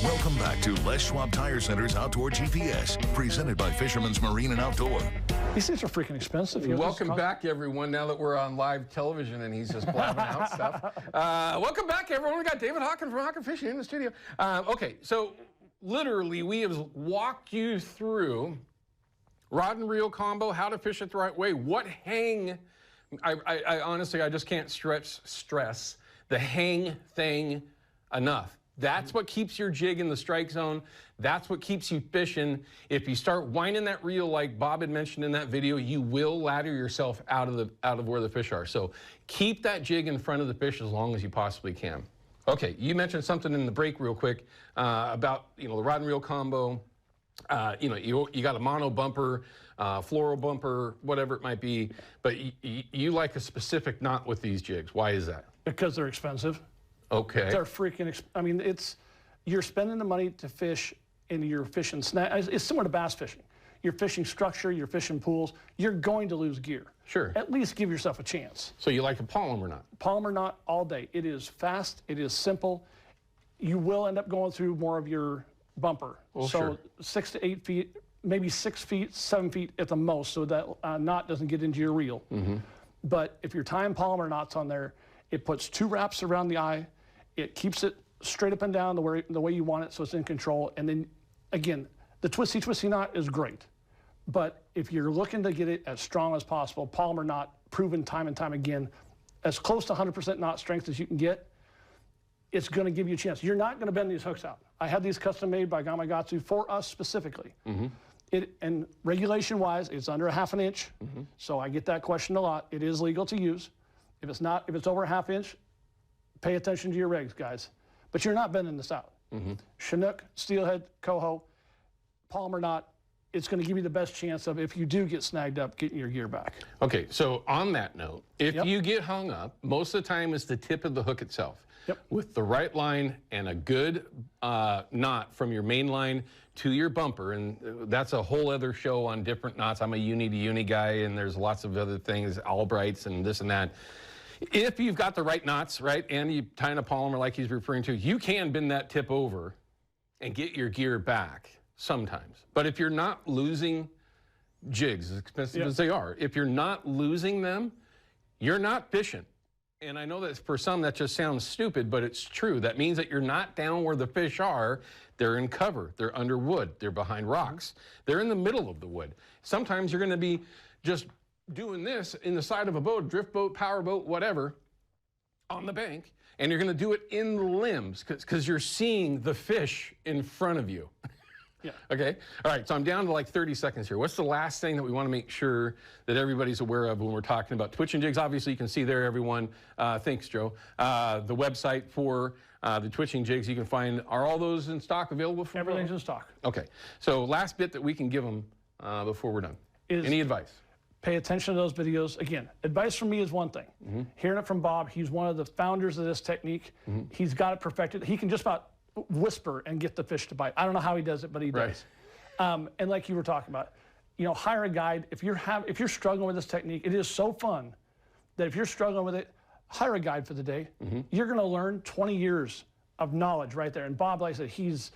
Welcome back to Les Schwab Tire Center's Outdoor GPS, presented by Fisherman's Marine and Outdoor. These things are freaking expensive. Welcome back, everyone, now that we're on live television and he's just blabbing out stuff. Welcome back, everyone. We got David Hawken from Hawken Fishing in the studio. Okay, so literally we have walked you through rod and reel combo, how to fish it the right way, what hang. I honestly, I just can't stress the hang thing enough. That's what keeps your jig in the strike zone. That's what keeps you fishing. If you start winding that reel like Bob had mentioned in that video, you will ladder yourself out of where the fish are. So keep that jig in front of the fish as long as you possibly can. Okay, you mentioned something in the break real quick about the rod and reel combo. You got a mono bumper, floral bumper, whatever it might be, but you like a specific knot with these jigs. Why is that? Because they're expensive. Okay. They're freaking, you're spending the money to fish and you're fishing snag. It's similar to bass fishing. You're fishing structure, you're fishing pools, you're going to lose gear. Sure. At least give yourself a chance. So you like a Polymer knot? Polymer knot all day. It is fast, it is simple. You will end up going through more of your bumper. Well, so sure. 6 to 8 feet, maybe 6 feet, 7 feet at the most, so that knot doesn't get into your reel. Mm-hmm. But if you're tying Polymer knots on there, it puts 2 wraps around the eye. It keeps it straight up and down the way you want it, so it's in control. And then, again, the twisty knot is great. But if you're looking to get it as strong as possible, Polymer knot, proven time and time again, as close to 100% knot strength as you can get, it's going to give you a chance. You're not going to bend these hooks out. I had these custom made by Gamakatsu for us specifically. Mm-hmm. And regulation-wise, it's under a ½ inch. Mm-hmm. So I get that question a lot. It is legal to use. If it's over a ½ inch, pay attention to your regs, guys. But you're not bending this out. Mm-hmm. Chinook, steelhead, coho, Polymer knot, it's going to give you the best chance of, if you do get snagged up, getting your gear back. Okay, so on that note, if you get hung up, most of the time it's the tip of the hook itself. Yep. With the right line and a good knot from your main line to your bumper, and that's a whole other show on different knots. I'm a uni-to-uni guy, and there's lots of other things, Albrights and this and that. If you've got the right knots, right, and you tie in a Polymer like he's referring to, you can bend that tip over and get your gear back sometimes. But if you're not losing jigs, as expensive as they are, if you're not losing them, you're not fishing. And I know that for some that just sounds stupid, but it's true. That means that you're not down where the fish are. They're in cover. They're under wood. They're behind rocks. They're in the middle of the wood. Sometimes you're going to be just doing this in the side of a boat, drift boat, power boat, whatever, on the bank, and you're going to do it in the limbs because you're seeing the fish in front of you. Yeah. Okay. All right. So I'm down to like 30 seconds here. What's the last thing that we want to make sure that everybody's aware of when we're talking about twitching jigs? Obviously, you can see there, everyone. Thanks, Joe. The website for the twitching jigs you can find, are all those in stock available for everything's in stock? Okay. So last bit that we can give them before we're done. Any advice? Pay attention to those videos. Again, advice from me is one thing. Mm-hmm. Hearing it from Bob, he's one of the founders of this technique. Mm-hmm. He's got it perfected. He can just about whisper and get the fish to bite. I don't know how he does it, but he does. And like you were talking about, hire a guide. If you're struggling with this technique, it is so fun that if you're struggling with it, hire a guide for the day. Mm-hmm. You're going to learn 20 years of knowledge right there. And Bob, like I said, he's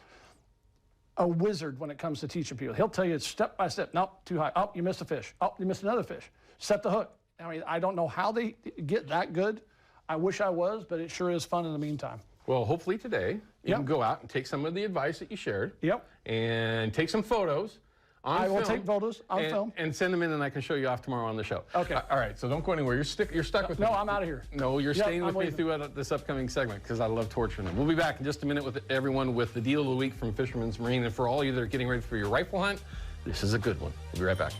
a wizard when it comes to teaching people. He'll tell you step by step. Nope, too high. Oh, you missed a fish. Oh, you missed another fish. Set the hook. I don't know how they get that good. I wish I was, but it sure is fun in the meantime. Well, hopefully today you can go out and take some of the advice that you shared. Yep. And take some photos. I will take photos on film. And send them in, and I can show you off tomorrow on the show. Okay. All right, so don't go anywhere. You're stuck with me. No, I'm out of here. No, you're staying with me throughout this upcoming segment because I love torturing them. We'll be back in just a minute with everyone with the deal of the week from Fisherman's Marine. And for all of you that are getting ready for your rifle hunt, this is a good one. We'll be right back.